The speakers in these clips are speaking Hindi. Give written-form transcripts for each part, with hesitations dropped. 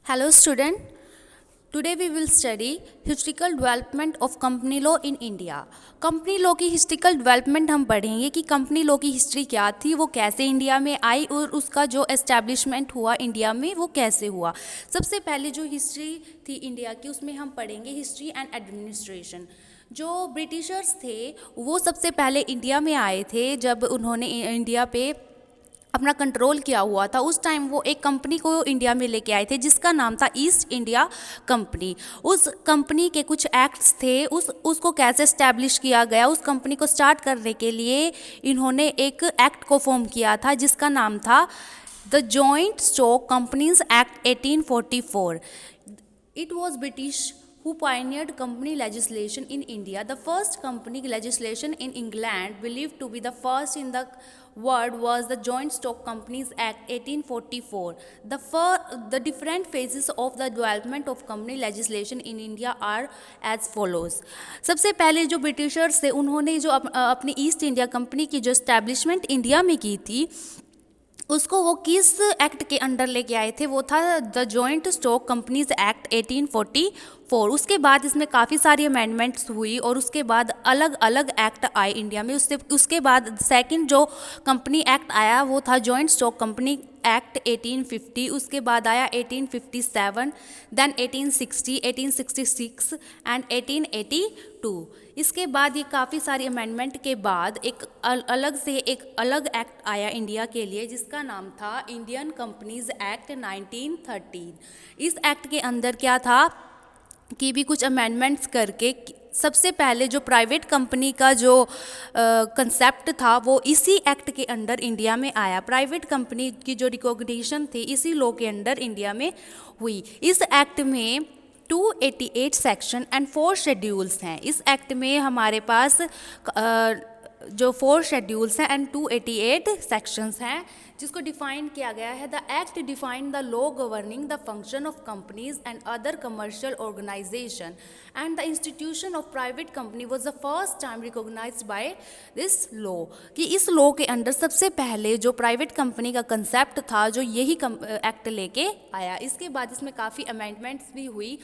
Hello student, today we will study historical development of company law in India. Company law की हिस्ट्रिकल डेवलपमेंट हम पढ़ेंगे कि कंपनी लॉ की हिस्ट्री क्या थी, वो कैसे इंडिया में आई और उसका जो एस्टैब्लिशमेंट हुआ इंडिया में वो कैसे हुआ। सबसे पहले जो हिस्ट्री थी इंडिया की उसमें हम पढ़ेंगे हिस्ट्री एंड एडमिनिस्ट्रेशन। जो ब्रिटिशर्स थे वो सबसे पहले इंडिया में आए थे जब उन्होंने इंडिया पे अपना कंट्रोल किया हुआ था। उस टाइम वो एक कंपनी को इंडिया में लेके आए थे जिसका नाम था ईस्ट इंडिया कंपनी। उस कंपनी के कुछ एक्ट्स थे, उसको कैसे इस्टेब्लिश किया गया, उस कंपनी को स्टार्ट करने के लिए इन्होंने एक एक्ट को फॉर्म किया था जिसका नाम था the joint stock companies act 1844। It was British who pioneered company legislation in India. The first company legislation in England, believed to be the first in the world, was the Joint Stock Companies Act 1844. The different phases of the development of company legislation in India are as follows. सबसे पहले जो ब्रिटिशर्स थे उन्होंने जो अपनी ईस्ट इंडिया कंपनी की जो इस्टेब्लिशमेंट इंडिया में की थी उसको वो किस एक्ट के अंडर लेके आए थे, वो था the joint stock companies act 1844। उसके बाद इसमें काफ़ी सारी अमेंडमेंट्स हुई और उसके बाद अलग अलग एक्ट आए इंडिया में। उसके बाद सेकंड जो कंपनी एक्ट आया वो था जॉइंट स्टॉक कंपनी एक्ट 1850। उसके बाद आया 1857, देन 1860, 1866 एंड 1882। इसके बाद ये काफ़ी सारी अमेंडमेंट के बाद एक अलग एक्ट आया इंडिया के लिए जिसका नाम था इंडियन कंपनीज एक्ट 1913। इस एक्ट के अंदर क्या था कि भी कुछ अमेंडमेंट्स करके सबसे पहले जो प्राइवेट कंपनी का जो कंसेप्ट था वो इसी एक्ट के अंडर इंडिया में आया। प्राइवेट कंपनी की जो रिकॉग्निशन थी इसी लॉ के अंडर इंडिया में हुई। इस एक्ट में 288 सेक्शन एंड 4 शेड्यूल्स हैं। इस एक्ट में हमारे पास जो 4 शेड्यूल्स हैं एंड 288 सेक्शंस हैं जिसको डिफाइन किया गया है। The act define the law governing the function of companies and other commercial organisation and the institution of private company was the first time recognised by this law. कि इस लॉ के अंडर सबसे पहले जो प्राइवेट कंपनी का कंसेप्ट था जो यही एक्ट लेके आया। इसके बाद इसमें काफ़ी अमेंडमेंट्स भी हुई।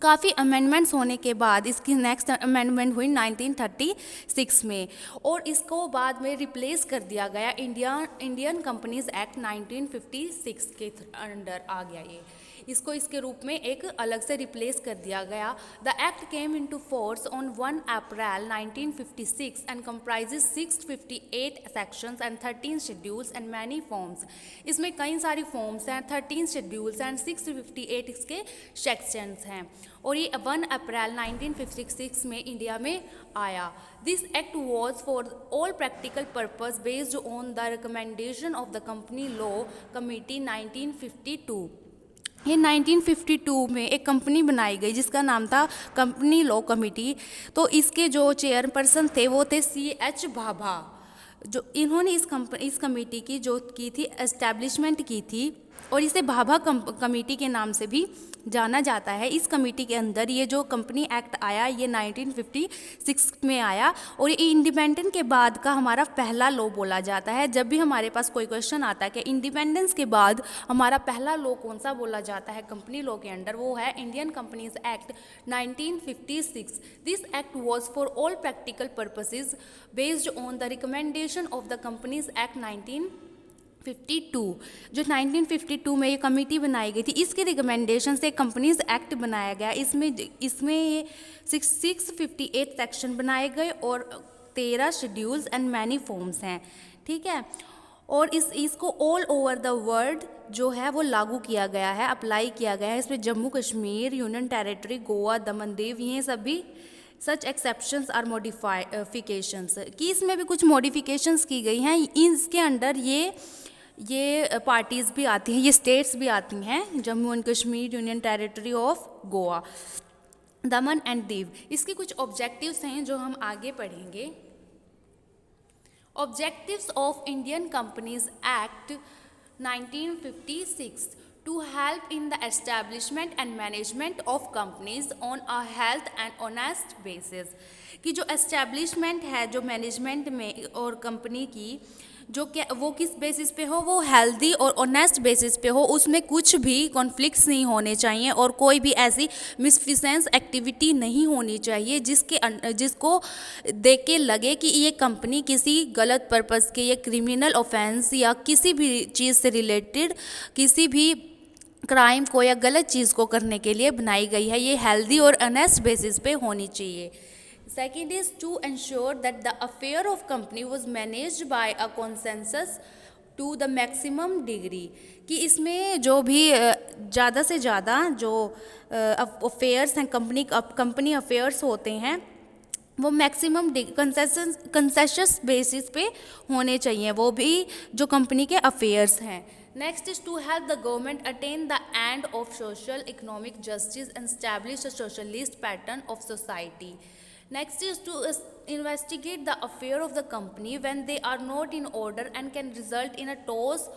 काफ़ी अमेंडमेंट्स होने के बाद इसकी नेक्स्ट अमेंडमेंट हुई 1936 में और इसको बाद में रिप्लेस कर दिया गया इंडियन कंपनीज एक्ट 1956 के अंडर आ गया। ये इसको इसके रूप में एक अलग से रिप्लेस कर दिया गया। The act came into force on 1 April 1956 and comprises 658 sections and 13 schedules and many forms. इसमें कई सारी फॉर्म्स हैं, 13 शेड्यूल्स एंड 658 इसके सेक्शंस हैं और ये 1 अप्रैल 1956 में इंडिया में आया। This act was for all practical purpose based on the recommendation of the company law committee 1952। ये 1952 में एक कंपनी बनाई गई जिसका नाम था कंपनी लॉ कमेटी। तो इसके जो चेयरपर्सन थे वो थे CH भाभा। जो इन्होंने इस कमेटी की जो की थी एस्टैब्लिशमेंट की थी और इसे भाभा कमेटी के नाम से भी जाना जाता है। इस कमेटी के अंदर ये जो कंपनी एक्ट आया ये 1956 में आया और ये इंडिपेंडेंस के बाद का हमारा पहला लॉ बोला जाता है। जब भी हमारे पास कोई क्वेश्चन आता है कि इंडिपेंडेंस के बाद हमारा पहला लॉ कौन सा बोला जाता है कंपनी लॉ के अंडर, वो है Indian companies act 1956। This act was for all practical purposes based on the recommendation of the companies act 1952। जो 1952 में ये कमेटी बनाई गई थी इसके रिकमेंडेशन से कंपनीज एक्ट बनाया गया। इसमें ये 658 सेक्शन बनाए गए और 13 शेड्यूल्स एंड मैनी फॉर्म्स हैं। ठीक है, और इसको ऑल ओवर द वर्ल्ड जो है वो लागू किया गया है, अप्लाई किया गया है। इसमें जम्मू कश्मीर, यूनियन टेरिटरी, गोवा, दमन दीव, ये सभी सच एक्सेप्शंस आर मॉडिफिकेशंस कि इसमें भी कुछ मॉडिफिकेशंस की गई हैं। इसके अंडर ये पार्टीज़ भी आती हैं, ये स्टेट्स भी आती हैं, Jammu and Kashmir, union territory of Goa, Daman and Diu. इसके कुछ ऑब्जेक्टिव्स हैं जो हम आगे पढ़ेंगे। Objectives of Indian companies act 1956 to help in the establishment and management of companies on a health and honest basis। कि जो एस्टैब्लिशमेंट है जो मैनेजमेंट में और कंपनी की जो क्या वो किस बेसिस पे हो, वो हेल्दी और ऑनेस्ट बेसिस पे हो, उसमें कुछ भी कॉन्फ्लिक्ट्स नहीं होने चाहिए और कोई भी ऐसी मिसफिसेंस एक्टिविटी नहीं होनी चाहिए जिसको देख के लगे कि ये कंपनी किसी गलत पर्पस के या क्रिमिनल ऑफेंस या किसी भी चीज़ से रिलेटेड किसी भी क्राइम को या गलत चीज़ को करने के लिए बनाई गई है। ये हेल्दी और ऑनेस्ट बेसिस पे होनी चाहिए। Second is to ensure that the affair of company was managed by a consensus to the maximum degree, कि इसमें जो भी ज़्यादा से ज़्यादा जो अफेयर्स हैं, कंपनी अफेयर्स होते हैं, वो मैक्सिमम कंसेशस बेसिस पे होने चाहिए, वो भी जो कंपनी के अफेयर्स हैं। Next is to help the government attain the end of social economic justice and establish a socialist pattern of society. Next is to investigate the affair of the company when they are not in order and can result in a toss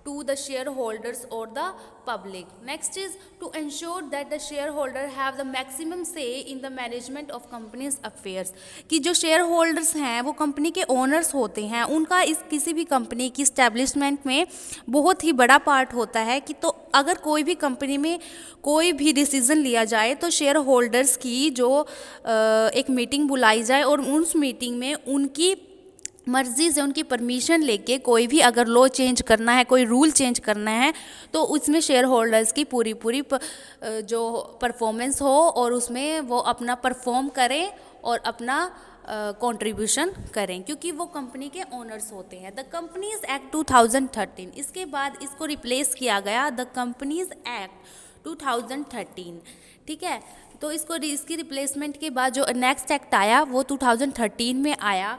to the shareholders or the public. Next is to ensure that the shareholder have the maximum say in the management of company's affairs, कि जो शेयर होल्डर्स हैं वो कंपनी के ओनर्स होते हैं, उनका इस किसी भी कंपनी की स्टैब्लिशमेंट में बहुत ही बड़ा पार्ट होता है। कि तो अगर कोई भी कंपनी में कोई भी डिसीज़न लिया जाए तो शेयर होल्डर्स की जो एक मीटिंग बुलाई जाए और उस मीटिंग में उनकी मर्ज़ी से, उनकी परमिशन लेके कोई भी अगर लॉ चेंज करना है, कोई रूल चेंज करना है, तो उसमें शेयर होल्डर्स की पूरी जो परफॉर्मेंस हो और उसमें वो अपना परफॉर्म करें और अपना कंट्रीब्यूशन करें, क्योंकि वो कंपनी के ओनर्स होते हैं। द कंपनीज एक्ट 2013, इसके बाद इसको रिप्लेस किया गया द कंपनीज एक्ट 2013। ठीक है, तो इसकी रिप्लेसमेंट के बाद जो नेक्स्ट एक्ट आया वो 2013 में आया,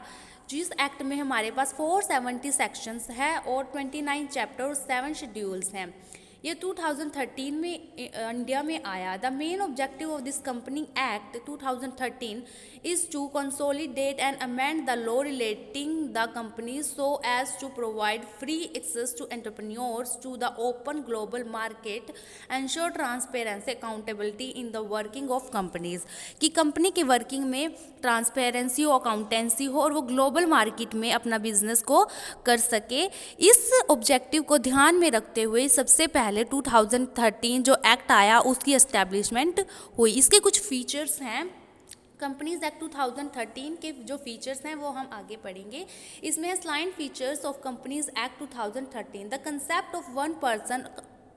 जिस एक्ट में हमारे पास 470 सेक्शंस है और 29 चैप्टर और 7 शेड्यूल्स हैं। ये 2013 में इंडिया में आया। The main objective of this company act 2013 is to consolidate and amend the law relating the company so as to provide free access to entrepreneurs to the open global market, ensure transparency, accountability in the working of companies, कि कंपनी की वर्किंग में ट्रांसपेरेंसी हो, अकाउंटेंसी हो और वो ग्लोबल मार्केट में अपना बिजनेस को कर सके। इस ऑब्जेक्टिव को ध्यान में रखते हुए सबसे पहले 2013 जो एक्ट आया उसकी एस्टैब्लिशमेंट हुई। इसके कुछ फीचर्स हैं, कंपनीज एक्ट 2013 के जो फीचर्स हैं वो हम आगे पढ़ेंगे। इसमें salient features of companies act 2013, the concept of one person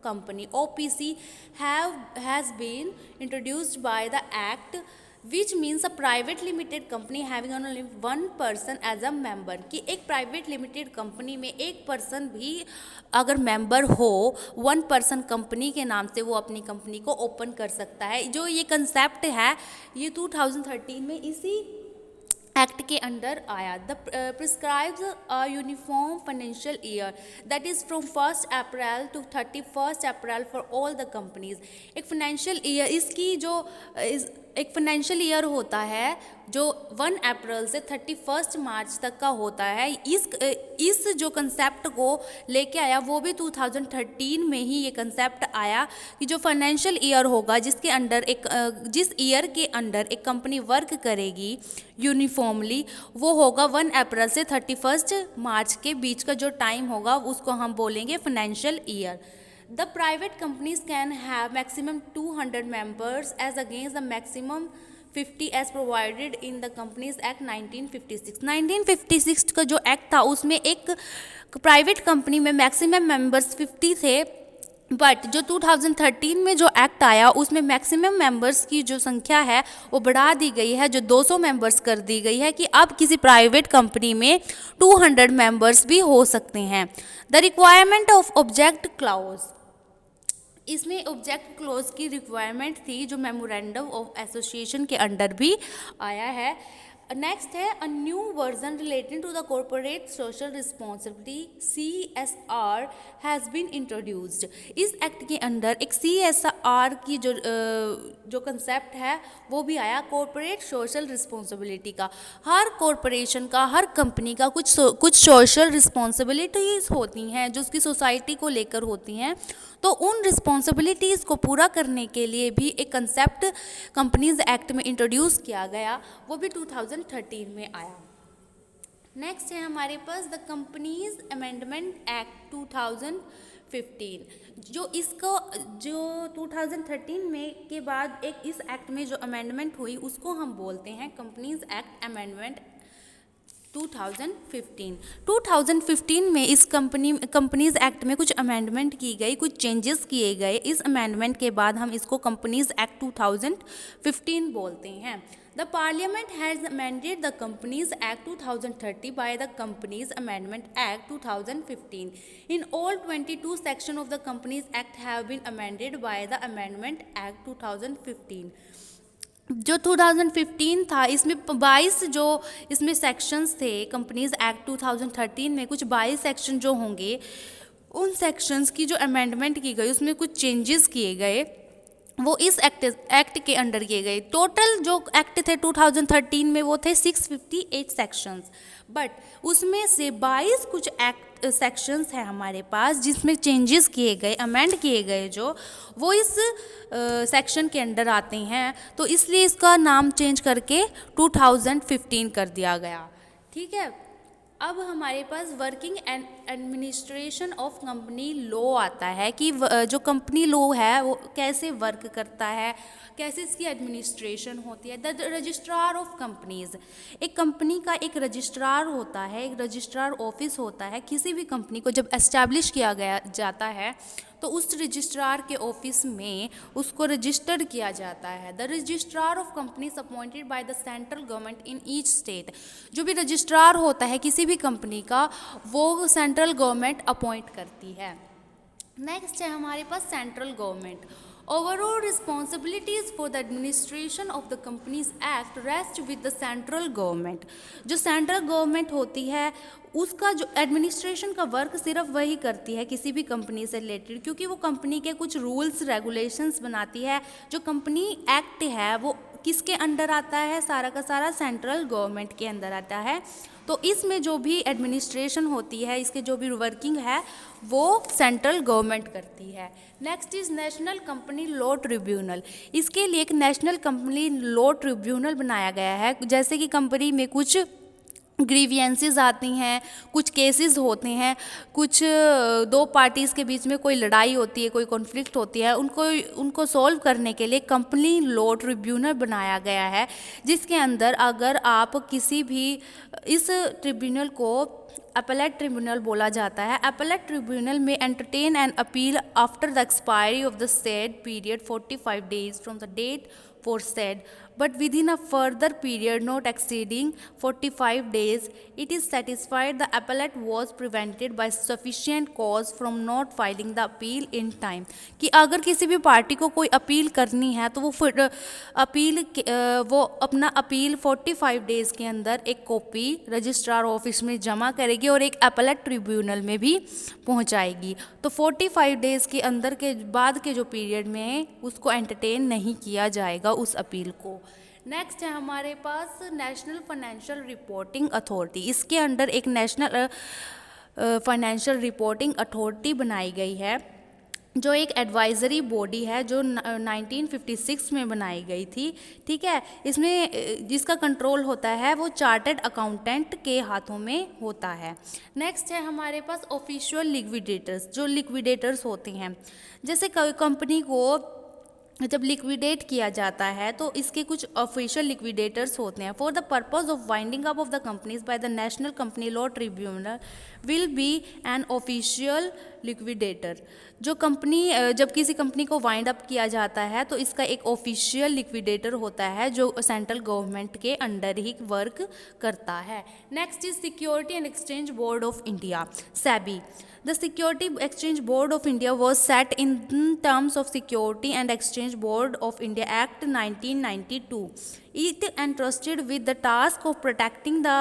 company OPC has been introduced by the act, which means a private limited company having only one person as a member, कि एक प्राइवेट लिमिटेड कंपनी में एक पर्सन भी अगर मेंबर हो, वन पर्सन कंपनी के नाम से वो अपनी कंपनी को ओपन कर सकता है। जो ये कंसेप्ट है ये 2013 में इसी एक्ट के अंडर आया। The prescribes a uniform financial year that is from 1 April to 31 April for all the companies. एक फाइनेंशियल ईयर, इसकी जो एक फाइनेंशियल ईयर होता है जो 1 अप्रैल से 31 मार्च तक का होता है। इस जो कंसेप्ट को लेके आया वो भी 2013 में ही ये कंसेप्ट आया कि जो फाइनेंशियल ईयर होगा जिसके अंडर जिस ईयर के अंडर एक कंपनी वर्क करेगी यूनिफॉर्मली, वो होगा 1 अप्रैल से 31 मार्च के बीच का जो टाइम होगा उसको हम बोलेंगे financial year. The private companies can have maximum 200 members as against the maximum 50 as provided in the Companies Act 1956। 1956 का जो एक्ट था उसमें एक प्राइवेट कंपनी में मैक्सिमम मेंबर्स 50 थे, बट जो 2013 में जो एक्ट आया उसमें मैक्सिमम मेंबर्स की जो संख्या है वो बढ़ा दी गई है, जो 200 मेंबर्स कर दी गई है कि अब किसी प्राइवेट कंपनी में 200 मेंबर्स भी हो सकते हैं। The requirement of object clause, इसमें ऑब्जेक्ट क्लोज की रिक्वायरमेंट थी जो मेमोरेंडम ऑफ एसोसिएशन के अंडर भी आया है। नेक्स्ट है a new version relating to the corporate social responsibility CSR has been introduced. इस एक्ट के अंडर एक CSR की जो कंसेप्ट है वो भी आया, कॉर्पोरेट सोशल रिस्पॉन्सिबिलिटी का। हर कॉरपोरेशन का, हर कंपनी का कुछ सोशल रिस्पॉन्सिबिलिटीज़ होती हैं जो उसकी सोसाइटी को लेकर होती हैं, तो उन रिस्पॉन्सिबिलिटीज़ को पूरा करने के लिए भी एक कंसेप्ट कंपनीज एक्ट में इंट्रोड्यूस किया गया, वो भी 2013 में आया। नेक्स्ट है हमारे पास द कंपनीज अमेंडमेंट एक्ट 2015। जो 2013 में के बाद एक इस एक्ट में जो अमेंडमेंट हुई उसको हम बोलते हैं कंपनीज एक्ट अमेंडमेंट 2015। 2015 में इस कंपनीज एक्ट में कुछ अमेंडमेंट की गई, कुछ चेंजेस किए गए। इस अमेंडमेंट के बाद हम इसको कंपनीज एक्ट 2015 बोलते हैं। The parliament has amended the companies act 2030 by the companies amendment act 2015। In all 22 section of the companies act have been amended by the amendment act 2015। जो 2015 था इसमें 22 जो इसमें सेक्शंस थे कंपनीज एक्ट 2013 में, कुछ 22 सेक्शन जो होंगे उन सेक्शंस की जो अमेंडमेंट की गई उसमें कुछ चेंजेस किए गए, वो इस एक्ट के अंडर किए गए। टोटल जो एक्ट थे 2013 में वो थे 658 सेक्शंस, बट उसमें से 22 कुछ एक्ट सेक्शंस हैं हमारे पास जिसमें चेंजेस किए गए, अमेंड किए गए, जो वो इस सेक्शन के अंडर आते हैं, तो इसलिए इसका नाम चेंज करके 2015 कर दिया गया। ठीक है, अब हमारे पास working and administration of company law आता है कि जो कंपनी लॉ है वो कैसे वर्क करता है, कैसे इसकी एडमिनिस्ट्रेशन होती है। द रजिस्ट्रार ऑफ कंपनीज, एक कंपनी का एक रजिस्ट्रार होता है, एक रजिस्ट्रार ऑफिस होता है। किसी भी कंपनी को जब एस्टैब्लिश किया गया जाता है तो उस रजिस्ट्रार के ऑफिस में उसको रजिस्टर्ड किया जाता है। The registrar of companies appointed by the central government in each state, जो भी रजिस्ट्रार होता है किसी भी कंपनी का वो सेंट्रल गवर्नमेंट अपॉइंट करती है। नेक्स्ट है हमारे पास central government. Overall responsibilities for the administration of the companies act rest with the central government. जो सेंट्रल गवर्नमेंट होती है उसका जो एडमिनिस्ट्रेशन का वर्क सिर्फ वही करती है किसी भी कंपनी से रिलेटेड, क्योंकि वो कंपनी के कुछ रूल्स रेगुलेशंस बनाती है। जो कंपनी एक्ट है वो किसके अंडर आता है, सारा का सारा सेंट्रल गवर्नमेंट के अंदर आता है। तो इसमें जो भी एडमिनिस्ट्रेशन होती है, इसके जो भी वर्किंग है वो सेंट्रल गवर्नमेंट करती है। Next is national company law tribunal. इसके लिए एक नेशनल कंपनी लॉ ट्रिब्यूनल बनाया गया है। जैसे कि कंपनी में कुछ ग्रीवियंसेस आती हैं, कुछ केसेस होते हैं, कुछ दो पार्टीज़ के बीच में कोई लड़ाई होती है, कोई कॉन्फ्लिक्ट होती है, उनको सॉल्व करने के लिए कंपनी लॉ ट्रिब्यूनल बनाया गया है, जिसके अंदर अगर आप किसी भी इस ट्रिब्यूनल को अपीलेट ट्रिब्यूनल बोला जाता है। अपीलेट ट्रिब्यूनल में entertain and appeal after the expiry of the said period 45 days from the date for said, but within a further period not exceeding 45 days, it is satisfied the appellate was prevented by sufficient cause from not filing the appeal in time। कि अगर किसी भी पार्टी को कोई अपील करनी है तो वो वो अपना अपील 45 डेज़ के अंदर एक कॉपी रजिस्ट्रार ऑफिस में जमा करेगी और एक अपीलेट ट्रिब्यूनल में भी पहुंचाएगी। तो 45 डेज़ के अंदर के बाद के जो पीरियड में उसको एंटरटेन नहीं किया जाएगा उस अपील को। नेक्स्ट है हमारे पास नेशनल फाइनेंशियल रिपोर्टिंग अथॉरिटी। इसके अंडर एक नेशनल फाइनेंशियल रिपोर्टिंग अथॉरिटी बनाई गई है, जो एक एडवाइजरी बॉडी है जो 1956 में बनाई गई थी। ठीक है, इसमें जिसका कंट्रोल होता है वो चार्टर्ड अकाउंटेंट के हाथों में होता है। नेक्स्ट है हमारे पास ऑफिशियल लिक्विडेटर्स। जो लिक्विडेटर्स होते हैं, जैसे कंपनी को जब लिक्विडेट किया जाता है तो इसके कुछ ऑफिशियल लिक्विडेटर्स होते हैं। For the purpose of winding up of the companies by the national company law tribunal will be an official liquidator. जो कंपनी जब किसी कंपनी को वाइंड अप किया जाता है तो इसका एक ऑफिशियल लिक्विडेटर होता है जो सेंट्रल गवर्नमेंट के अंडर ही वर्क करता है। Next is security and exchange board of India, SEBI. The Security Exchange Board of India was set in terms of Security and Exchange Board of India Act 1992. It entrusted with the task of protecting the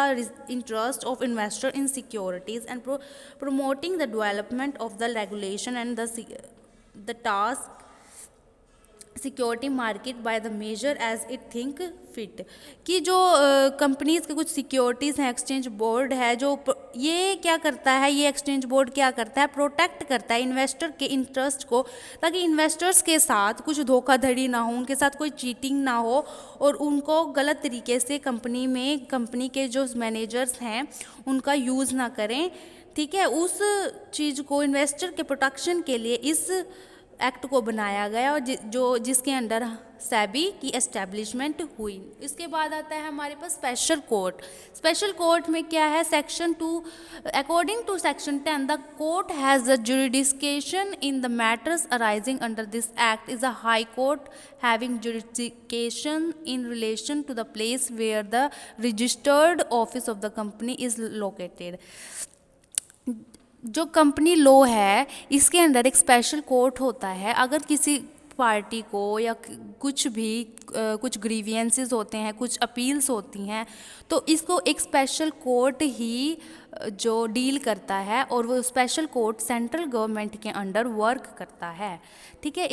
interest of investor in securities and promoting the development of the regulation and the task security market by the measure as it think fit, कि जो कंपनीज के कुछ सिक्योरिटीज़ हैं, एक्सचेंज बोर्ड है जो ये क्या करता है, ये एक्सचेंज बोर्ड क्या करता है, प्रोटेक्ट करता है इन्वेस्टर के इंटरेस्ट को, ताकि इन्वेस्टर्स के साथ कुछ धोखाधड़ी ना हो, उनके साथ कोई चीटिंग ना हो और उनको गलत तरीके से कंपनी के जो मैनेजर्स हैं उनका यूज़ ना करें। ठीक है, उस चीज़ को इन्वेस्टर के प्रोटेक्शन के लिए इस एक्ट को बनाया गया और जिसके अंडर सेबी की एस्टेब्लिशमेंट हुई। इसके बाद आता है हमारे पास स्पेशल कोर्ट। स्पेशल कोर्ट में क्या है, section 2 according to section 10 the court has the jurisdiction in the matters arising under this act is a high court having jurisdiction in relation to the place where the registered office of the company is located. जो कंपनी लॉ है इसके अंदर एक स्पेशल कोर्ट होता है। अगर किसी पार्टी को या कुछ ग्रीवियंसेस होते हैं, कुछ अपील्स होती हैं, तो इसको एक स्पेशल कोर्ट ही जो डील करता है और वो स्पेशल कोर्ट सेंट्रल गवर्नमेंट के अंडर वर्क करता है। ठीक है,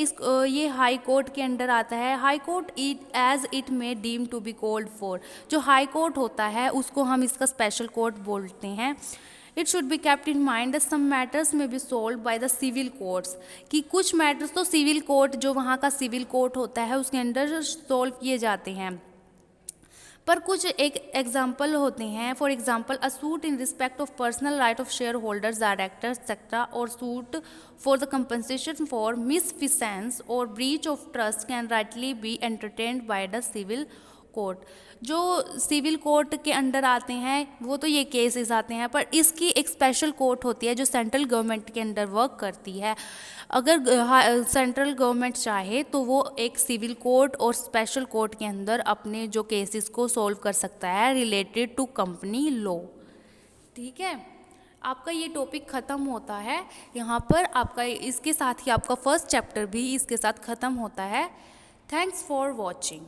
ये हाई कोर्ट के अंडर आता है। High court it may deem to be called for, जो हाई कोर्ट होता है उसको हम इसका स्पेशल कोर्ट बोलते हैं। It should be kept in mind that some matters may be solved by the civil courts, कि कुछ मैटर्स तो सिविल कोर्ट, जो वहाँ का सिविल कोर्ट होता है उसके अंदर सोल्व किए जाते हैं, पर कुछ एक एग्जाम्पल होते हैं। For example a suit in respect of personal right of share holders, directors etcetera, और suit for the compensation for misfeasance और breach of trust can rightly be entertained by the civil court. जो सिविल कोर्ट के अंडर आते हैं वो तो ये केसेस आते हैं, पर इसकी एक स्पेशल कोर्ट होती है जो सेंट्रल गवर्नमेंट के अंडर वर्क करती है। अगर सेंट्रल गवर्नमेंट चाहे तो वो एक सिविल कोर्ट और स्पेशल कोर्ट के अंदर अपने जो केसेस को सॉल्व कर सकता है रिलेटेड टू कंपनी लॉ। ठीक है, आपका ये टॉपिक ख़त्म होता है यहाँ पर। आपका इसके साथ ही आपका फर्स्ट चैप्टर भी इसके साथ ख़त्म होता है। Thanks for watching.